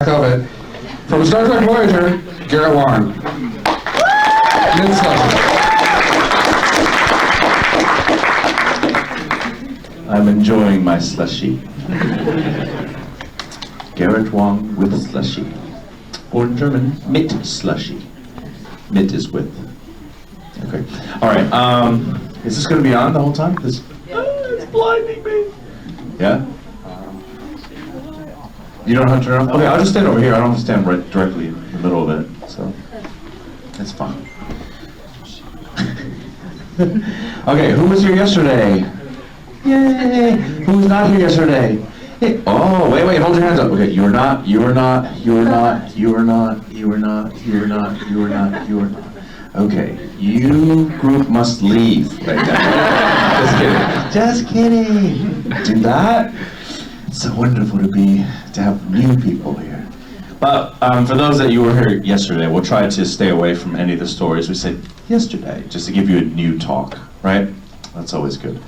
of it. From Star Trek Voyager, Garrett Wang. I'm enjoying my slushy. Garrett Wang with slushy. Born German, mit slushy. Mit is with. Okay. All right. Is this going to be on the whole time? It's blinding me. Yeah? You don't have to turn on? Okay, I'll just stand over here. I don't have to stand right directly in the middle of it. So, that's fine. Okay, who was here yesterday? Yay! Who was not here yesterday? Hey. Oh, wait, hold your hands up. Okay, you were not. Okay, you group must leave right now. Just kidding. Do that. It's so wonderful to have new people here. But for those that you were here yesterday, we'll try to stay away from any of the stories we said yesterday, just to give you a new talk, right? That's always good.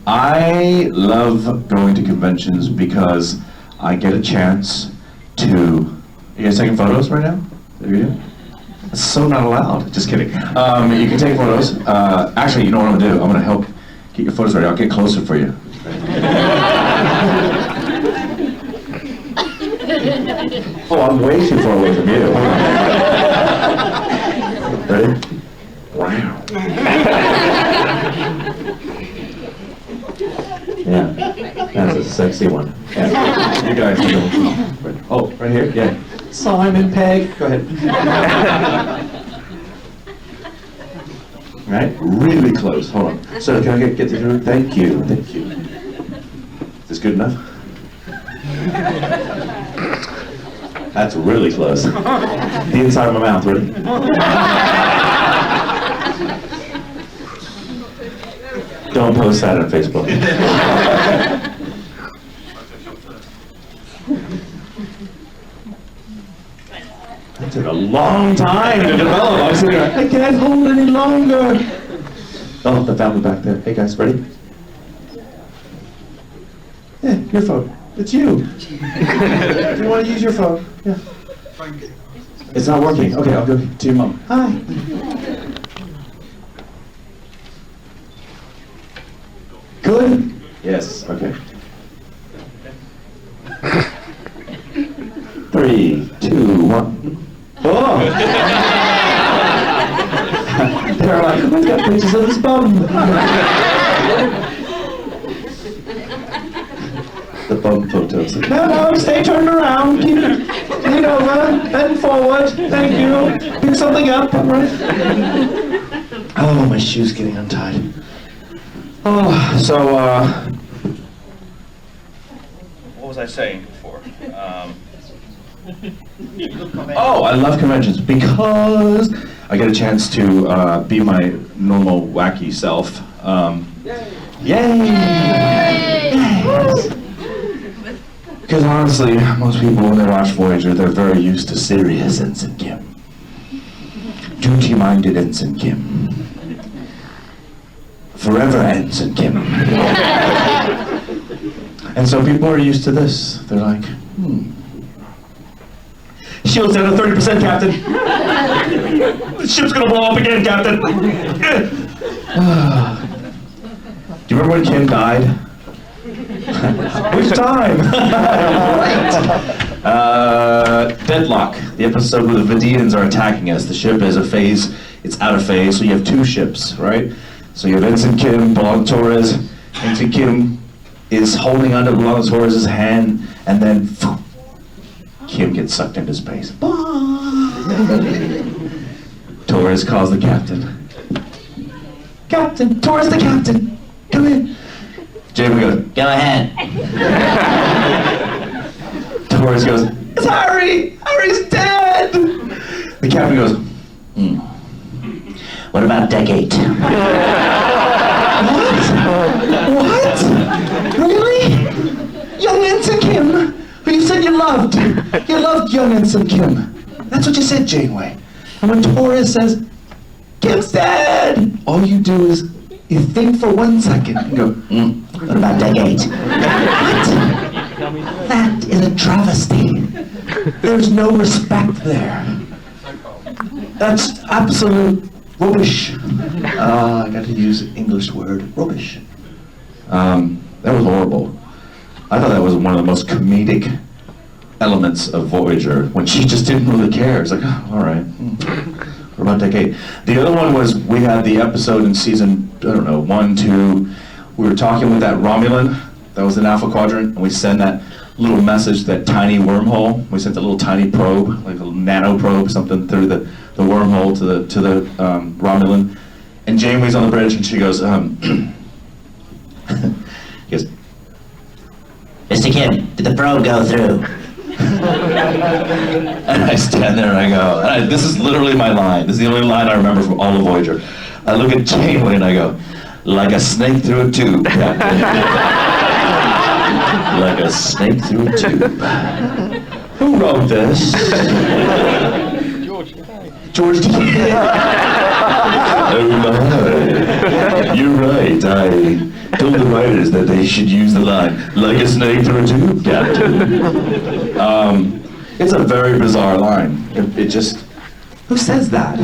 I love going to conventions because I get a chance to... You guys taking photos right now? It's so not allowed. Just kidding. You can take photos. Actually, you know what I'm gonna do? I'm gonna help get your photos ready. I'll get closer for you. Oh, I'm way too far away from you. Ready? Wow. Yeah, that's a sexy one. Yeah. You guys are oh, right here? Yeah. Simon Pegg. Go ahead. Right? Really close. Hold on. So can I get through? Thank you. Is this good enough? That's really close. The inside of my mouth, ready? Don't post that on Facebook. That took a long time to develop. I was sitting there, I can't hold any longer. Oh, the family back there. Hey guys, ready? Yeah, your phone. It's you. If you want to use your phone, yeah. It's not working. Okay, I'll go to your mom. Hi. Good? Yes, okay. 3, 2, 1. Oh! They're like, who's got pictures of his bum? The bum photos. No, stay turned around. Keep it. Lean over. Bend forward. Thank you. Pick something up. Right. Oh, my shoe's getting untied. Oh, so, what was I saying before? Oh, I love conventions because I get a chance to be my normal wacky self. Yay! Yes. Because honestly, most people when they watch Voyager, they're very used to serious Ensign Kim. Duty-minded Ensign Kim. Forever Ensign Kim. And so people are used to this. They're like, Shield's down to 30%, Captain. The ship's gonna blow up again, Captain. Do you remember when Kim died? Which time? Right. Deadlock, the episode where the Vidians are attacking us. The ship is it's out of phase, so you have two ships, right? So you have Ensign Kim, Blanc Torres. Ensign Kim is holding onto Blanc Torres' hand, and then Kim gets sucked into space. Torres calls the captain. Captain, Torres the captain, come in. Jamie goes, go ahead. Torres goes, it's Harry! Harry's dead! The captain goes, what about deck 8? What? Really? Young Ensign Kim, who you said you loved. You loved young Ensign Kim. That's what you said, Janeway. And when Torres says, Kim's dead, all you do is you think for 1 second and go, what about deck 8? What? That is a travesty. There's no respect there. That's absolute rubbish. I got to use an English word, rubbish. That was horrible. I thought that was one of the most comedic elements of Voyager, when she just didn't really care. It's like, oh, all right, we're about decade. The other one was, we had the episode in season, I don't know, 1, 2, we were talking with that Romulan that was in Alpha Quadrant, and we sent that little message, that tiny wormhole. We sent a little tiny probe, like a nano probe, something through the wormhole to the Romulan. And Janeway's on the bridge, and she goes, he goes, Mr. Kim, did the probe go through? and I stand there and I go, this is literally my line. This is the only line I remember from all of Voyager. I look at Janeway and I go, like a snake through a tube, Captain. Like a snake through a tube. Who wrote this? George Takei. Oh my. You're right. I told the writers that they should use the line, like a snake through a tube, Captain. It's a very bizarre line. It just, who says that?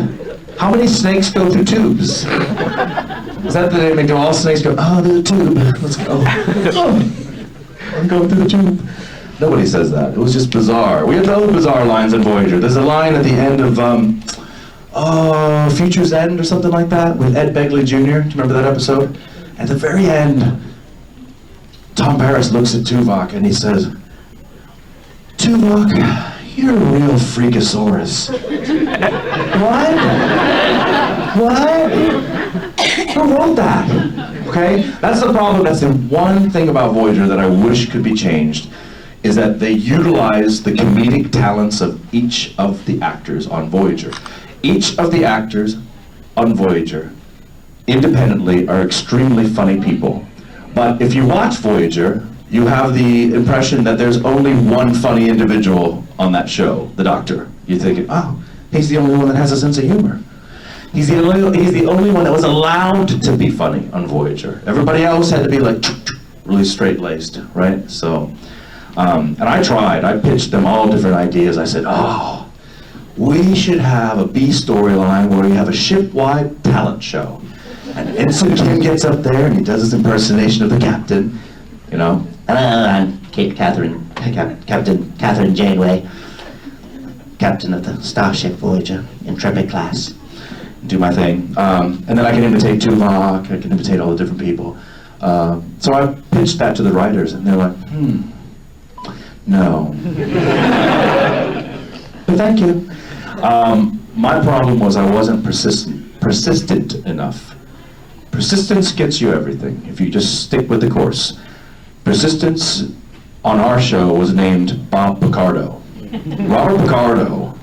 How many snakes go through tubes? Is that the name they do? All snakes go, oh, there's a tube. Let's go. Oh, I'm going through the tube. Nobody says that. It was just bizarre. We had other bizarre lines in Voyager. There's a line at the end of Future's End or something like that with Ed Begley Jr. Do you remember that episode? At the very end, Tom Paris looks at Tuvok and he says, Tuvok, you're a real freakosaurus. What? What? Who wrote that? Okay? That's the problem. That's the one thing about Voyager that I wish could be changed, is that they utilize the comedic talents of each of the actors on Voyager. Each of the actors on Voyager independently are extremely funny people. But if you watch Voyager, you have the impression that there's only one funny individual on that show, the Doctor. You're thinking, oh, he's the only one that has a sense of humor. He's the only one that was allowed to be funny on Voyager. Everybody else had to be like really straight-laced, right? So, and I tried. I pitched them all different ideas. I said, oh, we should have a B storyline where we have a ship-wide talent show. And Ensign Kim gets up there and he does his impersonation of the captain, you know. Hello, I'm Captain Catherine Janeway, captain of the Starship Voyager, Intrepid class. Do my thing. And then I can imitate Tuvok, I can imitate all the different people. So I pitched that to the writers and they're like, no. But thank you. My problem was I wasn't persistent enough. Persistence gets you everything if you just stick with the course. Persistence on our show was named Bob Picardo. Robert Picardo,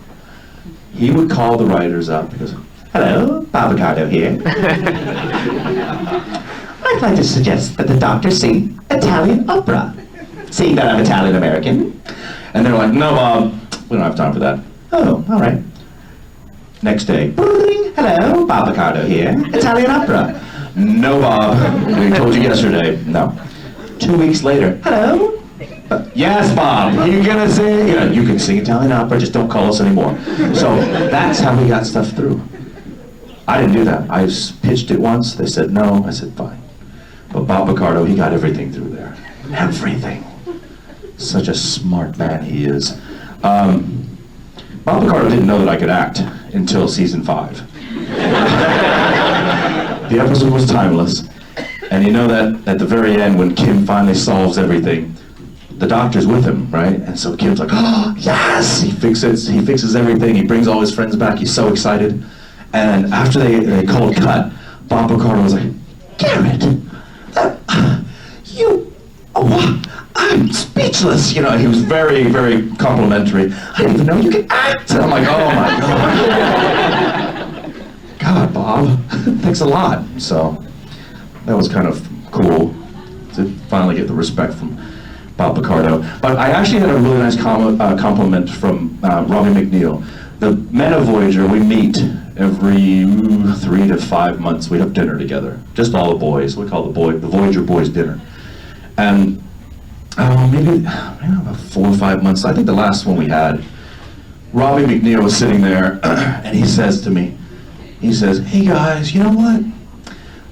he would call the writers up. He goes, hello, Bob Picardo here. I'd like to suggest that the Doctor sing Italian opera. Seeing that I'm Italian-American. And they're like, no, Bob, we don't have time for that. Oh, all right. Next day, boing, hello, Bob Picardo here, Italian opera. No, Bob, we told you yesterday. No. 2 weeks later, hello. Yes, Bob, you gonna sing? Yeah, you can sing Italian opera, just don't call us anymore. So that's how we got stuff through. I didn't do that. I pitched it once, they said no, I said fine. But Bob Picardo, he got everything through there. Everything. Such a smart man he is. Bob Picardo didn't know that I could act until season 5. The episode was timeless. And you know that at the very end when Kim finally solves everything, the Doctor's with him, right? And so Kim's like, oh, yes! He fixes everything, he brings all his friends back, he's so excited. And after they called cut, Bob Picardo was like, Garrett, I'm speechless. You know, he was very, very complimentary. I didn't even know you could act. And I'm like, oh my God. God, Bob, thanks a lot. So that was kind of cool to finally get the respect from Bob Picardo. But I actually had a really nice compliment from Robbie McNeil. The men of Voyager, we meet every 3 to 5 months. We have dinner together, just all the boys. We call the Voyager Boys Dinner. And maybe about 4 or 5 months. I think the last one we had, Robbie McNeil was sitting there, and he says to me, he says, "Hey guys, you know what?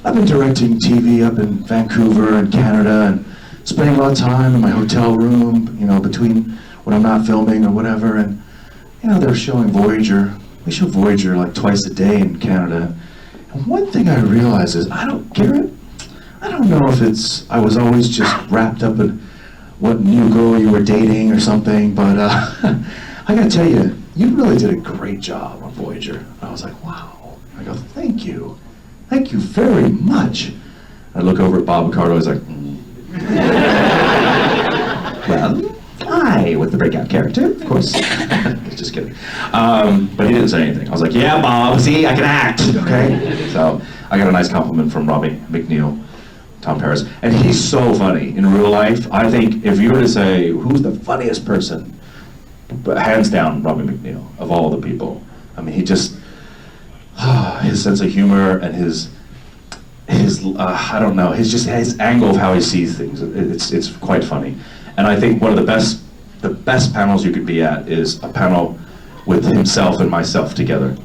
I've been directing TV up in Vancouver and Canada, and spending a lot of time in my hotel room, you know, between when I'm not filming or whatever, and, you know, they're showing Voyager. We show Voyager like twice a day in Canada. And one thing I realized is, Garrett, I don't know if I was always just wrapped up in what new girl you were dating or something, but I gotta tell you, you really did a great job on Voyager." I was like, "Wow." I go, "Thank you. Thank you very much." I look over at Bob Ricardo, he's like, "Well, I was the breakout character, of course." Just kidding. But he didn't say anything. I was like, "Yeah, Bob, see, I can act," okay? So I got a nice compliment from Robbie McNeil, Tom Paris, and he's so funny in real life. I think if you were to say, who's the funniest person, but hands down, Robbie McNeil, of all the people. I mean, he just, his sense of humor and his I don't know, his angle of how he sees things, it's quite funny. And I think one of the best panels you could be at is a panel with himself and myself together.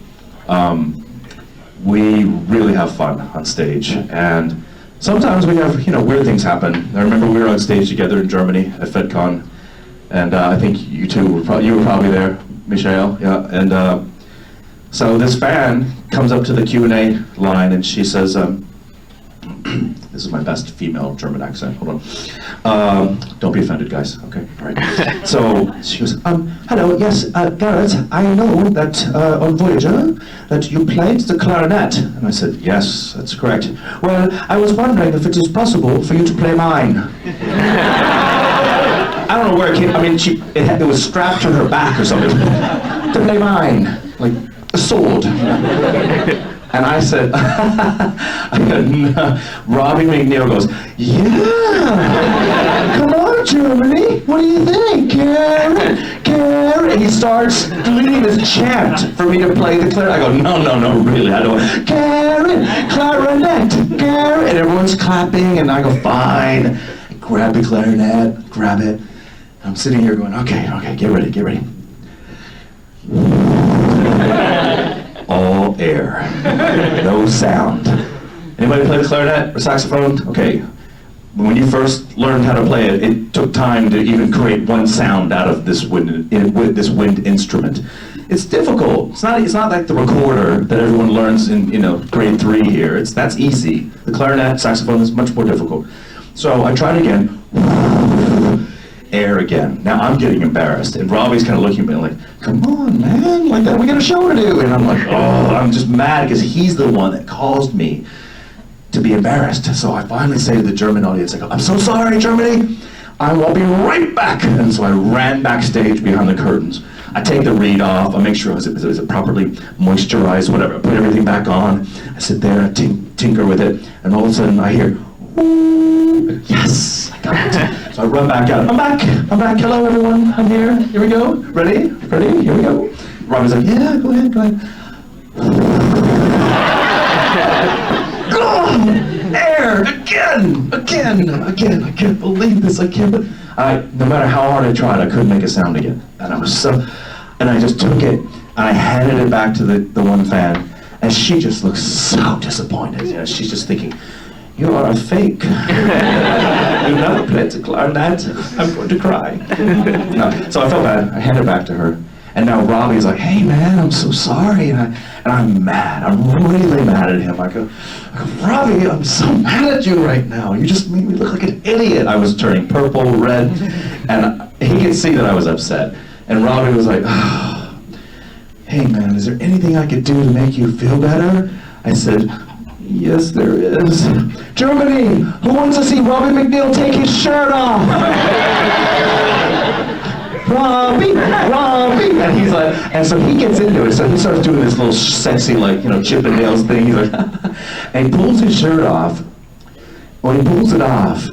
We really have fun on stage, and sometimes we have, you know, weird things happen. I remember we were on stage together in Germany at FedCon, and I think you were probably there, Michelle, yeah. And so this fan comes up to the Q&A line, and she says, this is my best female German accent, hold on. Don't be offended, guys, okay, all right. So she goes, "Hello, yes, Garrett, I know that on Voyager, that you played the clarinet." And I said, "Yes, that's correct. Well, I was wondering if it is possible for you to play mine." I don't know where it came, I mean, it was strapped to her back or something. "To play mine, like a sword." And I said, Robbie McNeil goes, "Yeah, come on, Germany, what do you think, Garrett? Garrett," and he starts doing this chant for me to play the clarinet. I go, no, really, I don't. "Garrett, clarinet, Garrett," and everyone's clapping, and I go, "Fine." I grab the clarinet, grab it. I'm sitting here going, okay, get ready. All air, no sound. Anybody play the clarinet or saxophone? Okay, when you first learned how to play it, it took time to even create one sound out of this wind instrument. It's difficult. It's not like the recorder that everyone learns in, you know, grade 3 here. That's easy. The clarinet, saxophone is much more difficult. So I tried again. Air again. Now I'm getting embarrassed, and Robbie's kind of looking at me like, "Come on, man, like that, we got a show to do." And I'm like, oh, I'm just mad because he's the one that caused me to be embarrassed. So I finally say to the German audience, I go, "I'm so sorry, Germany. I will be right back." And so I ran backstage behind the curtains. I take the reed off. I make sure is it properly moisturized, whatever. I put everything back on. I sit there, I tinker with it, and all of a sudden I hear, "Ooh, yes, I got it." So I run back out. I'm back. Hello, everyone. I'm here. Here we go. Ready? Here we go. Robbie's like, "Yeah, go ahead. Oh, air again. I can't believe this. I can't. No matter how hard I tried, I couldn't make a sound again. And I just took it and I handed it back to the one fan, and she just looks so disappointed. You know, she's just thinking, "You are a fake. You never played the clarinet. I'm going to cry." No, so I felt bad. I handed it back to her. And now Robbie's like, "Hey man, I'm so sorry." And I'm mad. I'm really mad at him. I go, "Robbie, I'm so mad at you right now. You just made me look like an idiot." I was turning purple, red, and he could see that I was upset. And Robbie was like, "Hey man, is there anything I could do to make you feel better?" I said, "Yes, there is. Germany, who wants to see Robbie McNeil take his shirt off?" Robbie, and he's like, and so he gets into it. So he starts doing this little sexy, like, you know, Chippendales thing. He's like, and he pulls his shirt off. When he pulls it off,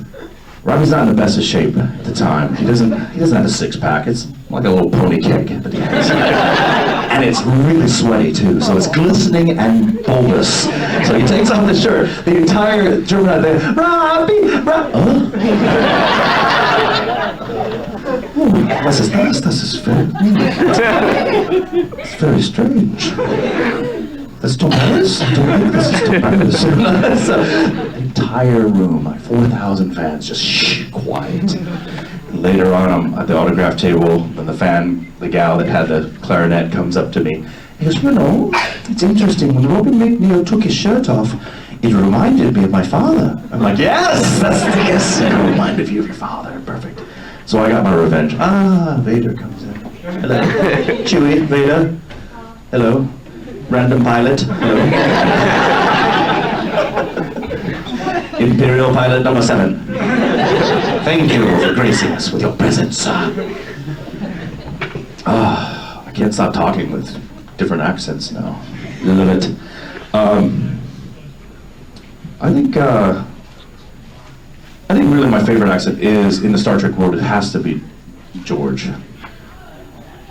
Robbie's not in the best of shape at the time. He doesn't have a six-pack. It's like a little pony keg that he has. And it's really sweaty too, so it's glistening and bulbous. So he takes off the shirt. The entire German out there, Robbie. yes, this is very, it's very strange. That's Tom Harris? I don't think this is Tom Harris. The entire room, like 4,000 fans, just quiet. And later on, I'm at the autograph table, and the gal that had the clarinet comes up to me. He goes, you know, it's interesting, when Robin McNeil took his shirt off, it reminded me of my father. I'm like, yes, yes, it reminded you of your father, perfect. So I got my revenge. Vader comes in. Hello, Chewie, Vader. Hello, random pilot. Hello. Imperial pilot number 7. Thank you for gracing us with your presence. I can't stop talking with different accents now. Love it. I think really my favorite accent is, in the Star Trek world, it has to be George.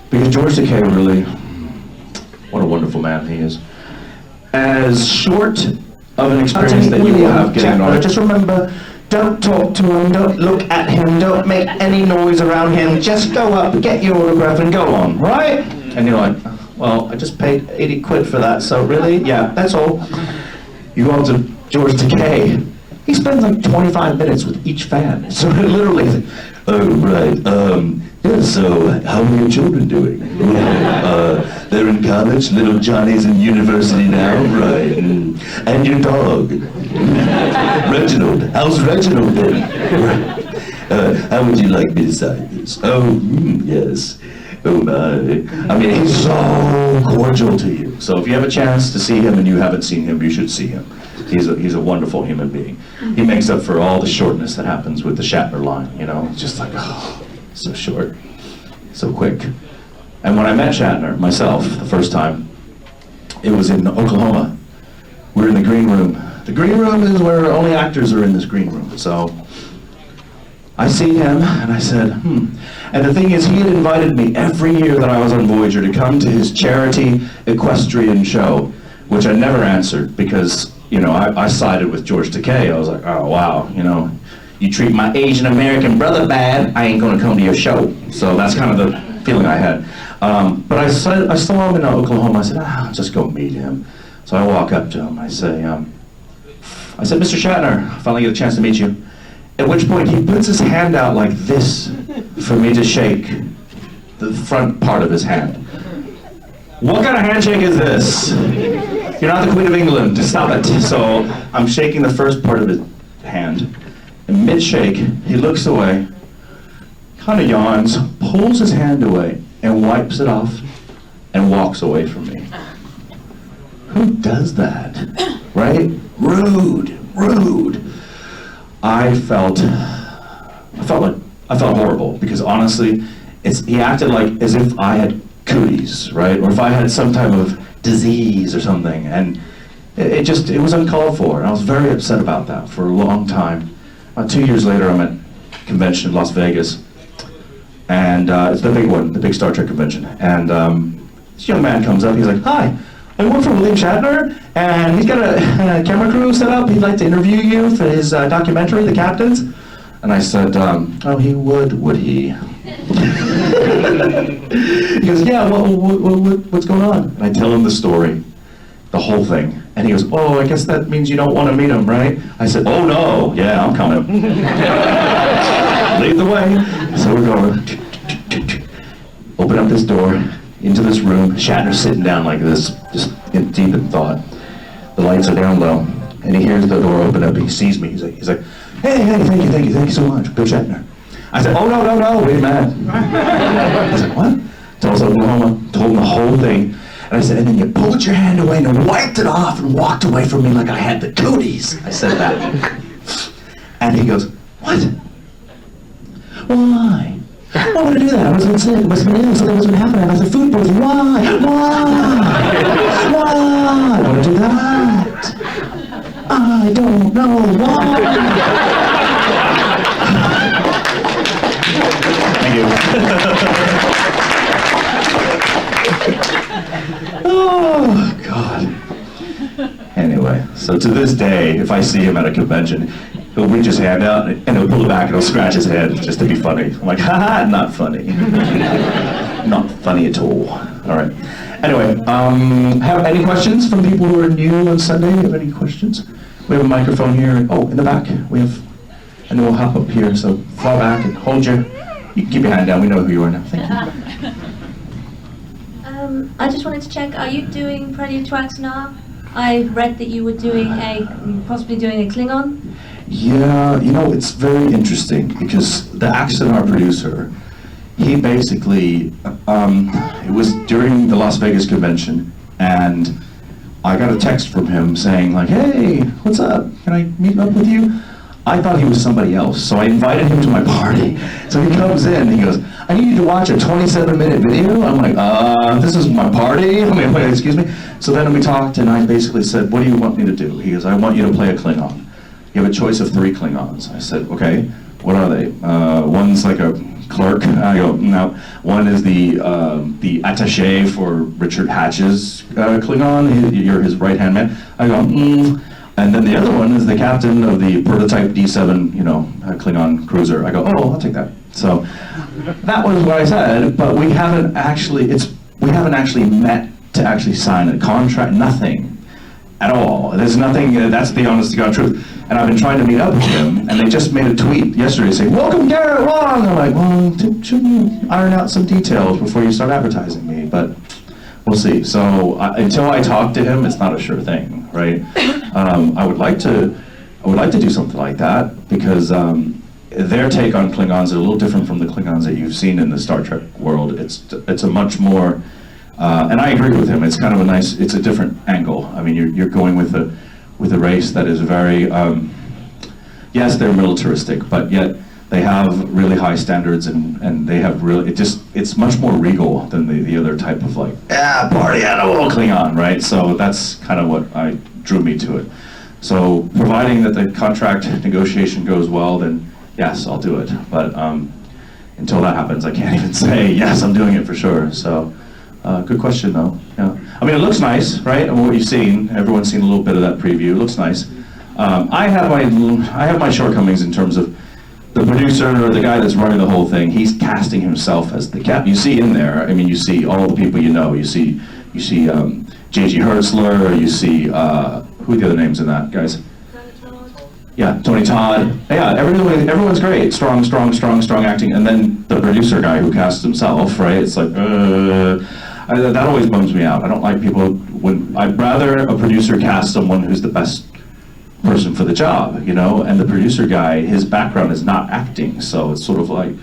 Because George Takei really, what a wonderful man he is. As short of an experience that you will have getting on it. Just remember, don't talk to him, don't look at him, don't make any noise around him, just go up, get your autograph and go on, right? And you're like, well, I just paid 80 quid for that, so really? Yeah, that's all. You go on to George Takei. He spends like 25 minutes with each fan. So literally, oh, right, yeah, so how are your children doing? They're in college, little Johnny's in university now, right? And your dog? Reginald, how's Reginald doing? How would you like me to sign this? Oh, yes. Oh my. I mean, he's so cordial to you. So if you have a chance to see him and you haven't seen him, you should see him. He's a wonderful human being. He makes up for all the shortness that happens with the Shatner line, you know? It's just like, oh, so short, so quick. And when I met Shatner, myself, the first time, it was in Oklahoma. We're in the green room. The green room is where only actors are in this green room. So I see him, and I said, And the thing is, he had invited me every year that I was on Voyager to come to his charity equestrian show, which I never answered because, you know, I sided with George Takei. I was like, oh, wow, you know, you treat my Asian American brother bad, I ain't gonna come to your show. So that's kind of the feeling I had. But I saw him in Oklahoma. I said, I'll just go meet him. So I walk up to him. I said, Mr. Shatner, I finally get a chance to meet you. At which point he puts his hand out like this for me to shake the front part of his hand. What kind of handshake is this? You're not the Queen of England, stop it. So I'm shaking the first part of his hand. In mid-shake, he looks away, kind of yawns, pulls his hand away, and wipes it off, and walks away from me. Who does that? Right? Rude, rude. I felt horrible because honestly, he acted like as if I had cooties, right? Or if I had some type of disease or something, and it was uncalled for, and I was very upset about that for a long time. About 2 years later, I'm at a convention in Las Vegas, and it's the big one, the big Star Trek convention, and this young man comes up, he's like, hi, I work for William Shatner, and he's got a camera crew set up. He'd like to interview you for his documentary, The Captains. And I said, oh, he would he? He goes, yeah, what's going on? And I tell him the story, the whole thing. And he goes, oh, I guess that means you don't want to meet him, right? I said, oh, no, yeah, I'm coming. Lead the way. So we're going, open up this door, into this room. Shatner's sitting down like this, just deep in thought. The lights are down low, and he hears the door open up. He sees me. He's like, hey, thank you so much, Bill Shatner. I said, oh, no, wait a minute. I said, what? Told Oklahoma, told him the whole thing. And I said, and then you pulled your hand away and wiped it off and walked away from me like I had the cooties. I said that. And he goes, what? Why? Why would I do that? I wasn't sick, I wasn't ill, something wasn't happening. I was a food poison. Why? Why would I do that? I don't know why. Thank you. Oh, God. Anyway, so to this day, if I see him at a convention, he'll reach his hand out and he'll pull it back and he'll scratch his head just to be funny. I'm like, haha, not funny. Not funny at all. All right. Anyway, have any questions from people who are new on Sunday? Have any questions? We have a microphone here. Oh, in the back. We have, and then we'll hop up here. So fall back and hold your, you can keep your hand down. We know who you are now. Thank you. I just wanted to check, are you doing prelude tracks now? I read that you were doing possibly doing a Klingon. Yeah, you know, it's very interesting because the accent, our producer, he basically, it was during the Las Vegas convention, and I got a text from him saying like, hey, what's up? Can I meet up with you? I thought he was somebody else, so I invited him to my party. So he comes in, he goes, I need you to watch a 27-minute video. I'm like, this is my party? I mean, wait, excuse me? So then we talked, and I basically said, what do you want me to do? He goes, I want you to play a Klingon. You have a choice of 3 Klingons. I said, okay, what are they? One's like a clerk. I go, no. One is the attaché for Richard Hatch's Klingon. You're his right-hand man. I go, And then the other one is the captain of the prototype D7, Klingon cruiser. I go, oh, I'll take that. So that was what I said, but we haven't actually met to actually sign a contract, nothing at all. There's nothing, that's the honest to God truth. And I've been trying to meet up with him, and they just made a tweet yesterday saying, welcome Garrett Wang! I'm like, well, shouldn't you iron out some details before you start advertising me? But we'll see. So until I talk to him, it's not a sure thing, right? I would like to do something like that because their take on Klingons are a little different from the Klingons that you've seen in the Star Trek world. It's a much more, and I agree with him. It's kind of it's a different angle. I mean, you're going with a race that is very, yes, they're militaristic, but yet they have really high standards and they have really, it's much more regal than the other type of like, party animal Klingon, right? So that's kind of what drew me to it. So providing that the contract negotiation goes well, then yes, I'll do it. But until that happens, I can't even say, yes, I'm doing it for sure. So good question though. Yeah. I mean, it looks nice, right? I mean, what you've seen, everyone's seen a little bit of that preview. It looks nice. I have my shortcomings in terms of the producer or the guy that's running the whole thing. He's casting himself as the cap. You see in there, I mean, you see all the people you know. You see J.G. Hertzler. You see who are the other names in that, guys? Yeah, Tony Todd. Yeah, everyone's great. Strong acting. And then the producer guy who casts himself, right? It's like, that always bums me out. I don't like people I'd rather a producer cast someone who's the best person for the job, and the producer guy, his background is not acting, so it's sort of like,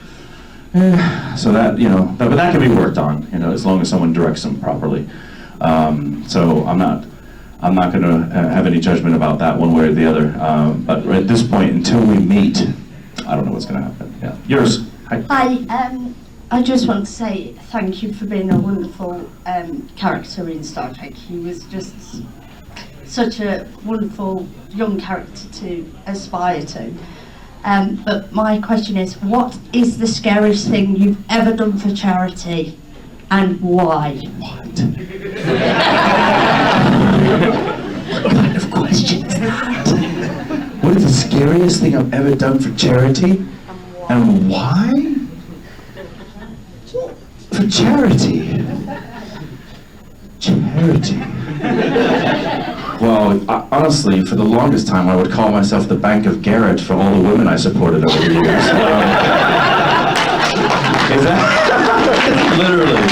so that, but that can be worked on, as long as someone directs them properly. So I'm not going to have any judgment about that one way or the other, but at this point, until we meet, I don't know what's going to happen. Yeah, yours. Hi. Hi, I just want to say thank you for being a wonderful character in Star Trek. He was just such a wonderful young character to aspire to. But my question is, what is the scariest thing you've ever done for charity, and why? What kind of question is that? What is the scariest thing I've ever done for charity, and why? For charity. Well, honestly, for the longest time, I would call myself the Bank of Garrett for all the women I supported over the years. Is that literally?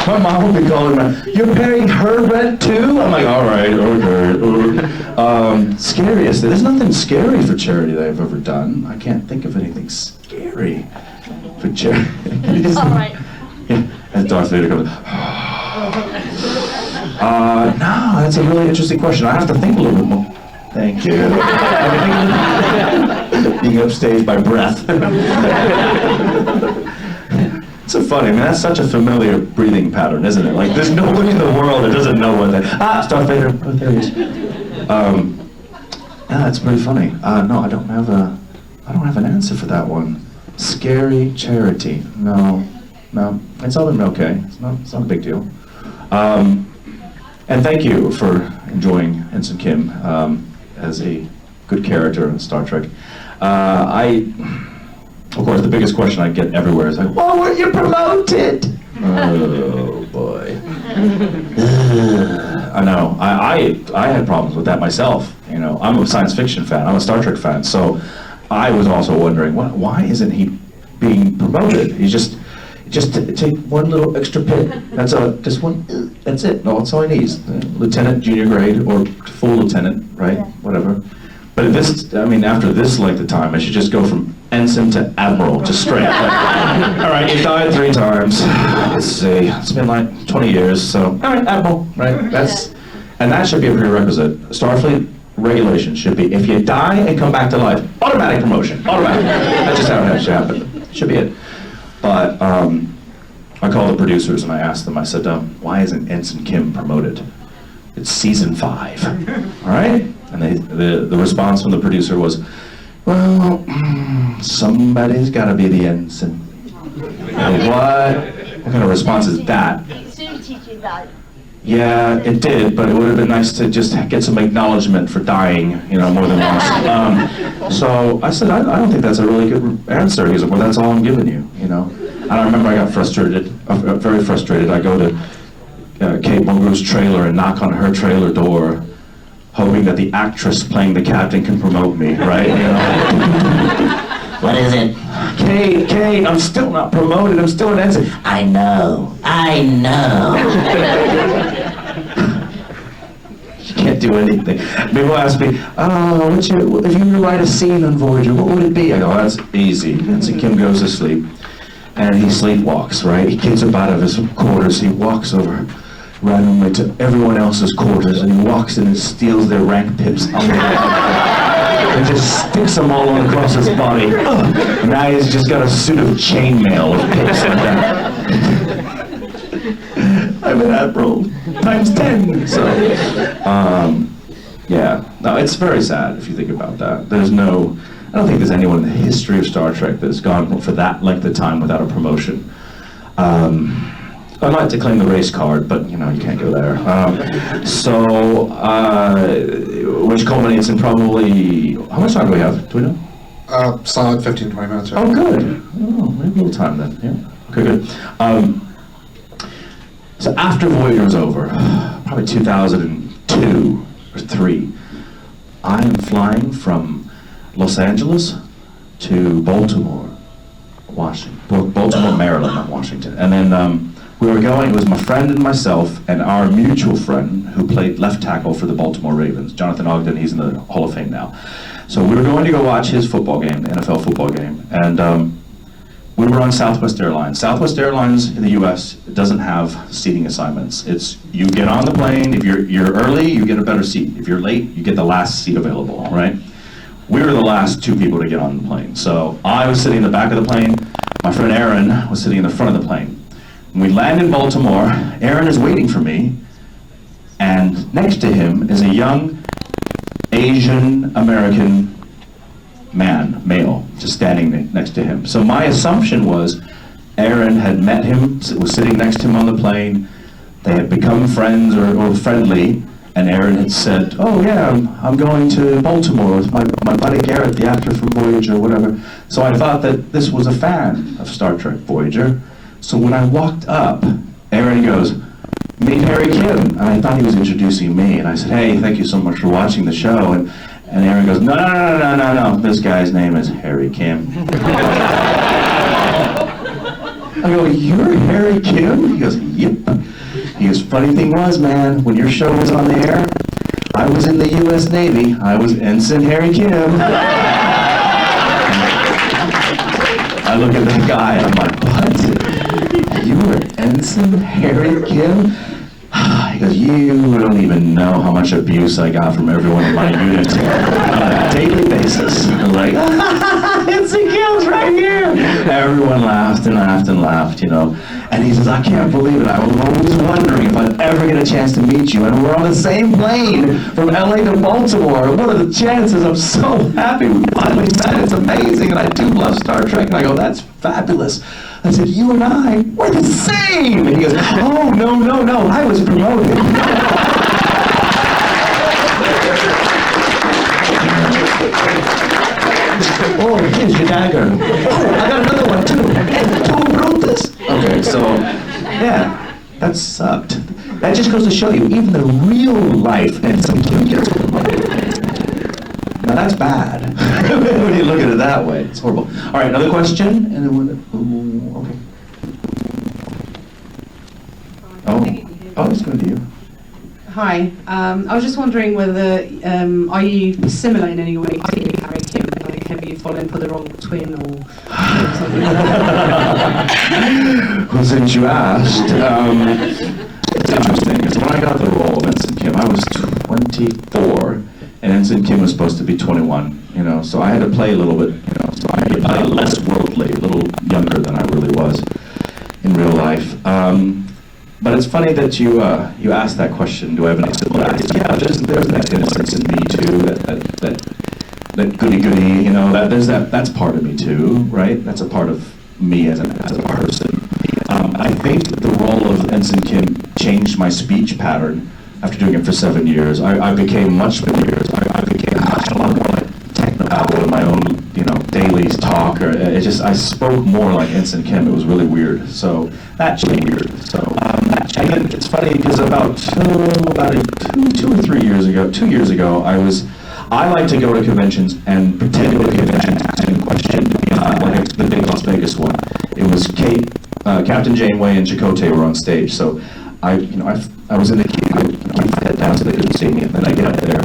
My mom would be calling me, you're paying her rent too? I'm like, all right, okay. Scariest, there's nothing scary for charity that I've ever done. I can't think of anything scary for charity. All right. Yeah, as Darth Vader comes, no, that's a really interesting question. I have to think a little bit more. Thank you. Being upstaged by breath. It's so funny. I mean, that's such a familiar breathing pattern, isn't it? Like, there's nobody in the world that doesn't know what that. It's Darth Vader. Oh, there he is. Yeah, it's pretty funny. No, I don't have an answer for that one. Scary charity. No. It's all been okay. It's not a big deal. And thank you for enjoying Ensign Kim as a good character in Star Trek. Of course, the biggest question I get everywhere is like, "Why weren't you promoted?" Oh boy. I know. I had problems with that myself. You know, I'm a science fiction fan. I'm a Star Trek fan. So I was also wondering, why isn't he being promoted? He's just take one little extra pit. That's just one. That's it. No, that's all he needs. Lieutenant, junior grade, or full lieutenant, right? Yeah. Whatever. But after this length of time, I should just go from ensign to admiral, just straight. Like, all right, you died 3 times. Let's see, it's been like 20 years, so all right, admiral, right? And that should be a prerequisite. Starfleet regulation should be, if you die and come back to life, automatic promotion, automatic. That's just how it has to happen. Should be it. But I called the producers and I asked them. I said, "Why isn't Ensign Kim promoted? It's season 5, all right?" And the response from the producer was, "Well, somebody's got to be the ensign." What kind of response is that? It suited you though. Yeah, it did, but it would have been nice to just get some acknowledgement for dying, you know, more than once. So I said, I don't think that's a really good answer. He said, "Well, that's all I'm giving you, you know." And I remember I got frustrated, very frustrated. I go to Kate Mulgrew's trailer and knock on her trailer door, hoping that the actress playing the captain can promote me, right? You know? What is it? Kate, I'm still not promoted. I'm still an ensign. I know. You can't do anything. People ask me, if you were to write a scene on Voyager, what would it be? I go, "That's easy." Ensign Kim goes to sleep, and he sleepwalks, right? He gets up out of his quarters, he walks over randomly to everyone else's quarters, and he walks in and steals their rank pips and just sticks them all on across his body. And now he's just got a suit of chainmail of pips like that. I'm an admiral times 10. So, yeah, no, it's very sad if you think about that. I don't think there's anyone in the history of Star Trek that's gone for that length of time without a promotion. I'd like to claim the race card, but you know, you can't go there. Which culminates in probably, how much time do we have? Do we know? Solid 15-20 minutes. Oh, good. Oh, maybe a little time then. Yeah. Okay, good. So after Voyager was over, probably 2002 or 3, I'm flying from Los Angeles to Baltimore, Maryland, not Washington. And then we were going, it was my friend and myself and our mutual friend who played left tackle for the Baltimore Ravens, Jonathan Ogden. He's in the Hall of Fame now. So we were going to go watch his football game, the NFL football game, and we were on Southwest Airlines. Southwest Airlines in the U.S. doesn't have seating assignments. It's, you get on the plane, if you're early, you get a better seat. If you're late, you get the last seat available, right? We were the last 2 people to get on the plane. So I was sitting in the back of the plane, my friend Aaron was sitting in the front of the plane. When we land in Baltimore, Aaron is waiting for me, and next to him is a young Asian American male, just standing next to him. So my assumption was Aaron had met him, was sitting next to him on the plane, they had become friends or friendly, and Aaron had said, "Oh yeah, I'm going to Baltimore with my buddy Garrett, the actor from Voyager," or whatever. So I thought that this was a fan of Star Trek Voyager. So when I walked up, Aaron goes, "Meet Harry Kim." And I thought he was introducing me, and I said, "Hey, thank you so much for watching the show." And Aaron goes, No, this guy's name is Harry Kim." I go, "You're Harry Kim?" He goes, "Yep." He goes, "Funny thing was, man, when your show was on the air, I was in the U.S. Navy. I was Ensign Harry Kim." I look at that guy, and I'm like, "What? You were Ensign Harry Kim?" He goes, "You don't even know how much abuse I got from everyone in my unit on a daily basis." I was like, "Ensign Kim's right here." Everyone laughed and laughed and laughed, you know. And he says, "I can't believe it. I was always wondering if I'd ever get a chance to meet you. And we're on the same plane from LA to Baltimore. What are the chances? I'm so happy we finally met. It's amazing. And I do love Star Trek." And I go, "That's fabulous." I said, "You and I, we're the same." And he goes, "Oh, no, I was promoted." Oh, here's your dagger. Oh, I got another one too. Who wrote this? Okay, so, yeah, that sucked. That just goes to show you, even the real life Ensign Kim gets promoted. Now that's bad. When you look at it that way, it's horrible. All right, another question, and then ooh, okay. Oh, it's going to you. Hi, I was just wondering whether, are you similar in any way to Harry Kim? Like, have you fallen for the wrong twin or something like that? Well, since you asked, it's interesting, because when I got the role of Ensign Kim, I was 24, and Ensign Kim was supposed to be 21, you know, so I had to play a little bit, you know, so I had to play less worldly, a little younger than I really was in real life. But it's funny that you asked that question. Do I have any similarities? Yeah, there's that innocence in me too. That goody, you know. That's part of me too, right? That's a part of me as a person. I think the role of Ensign Kim changed my speech pattern after doing it for 7 years. I became much more. I became a lot more like technical in my own, you know, daily talk. Or I spoke more like Ensign Kim. It was really weird. So that changed. And then it's funny because about 2 or 3 years ago, 2 years ago, I like to go to conventions and pretend to be a convention asking questions, like the big Las Vegas one. It was Captain Janeway and Chakotay were on stage, so I was in the queue, I head down so they couldn't see me, and then I get up there,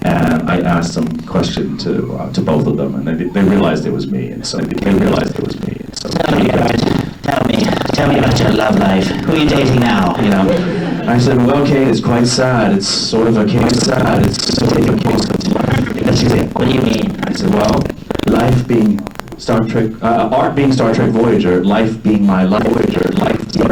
and I asked some question to both of them, and they realized it was me, and so Tell me about your love life. Who are you dating now? you know. I said, well, Kate, it's quite sad. It's sort of a case sad. It's sort of a case of life. And she said, what do you mean? I said, well, life being Star Trek, art being Star Trek Voyager, life being my life Voyager, life being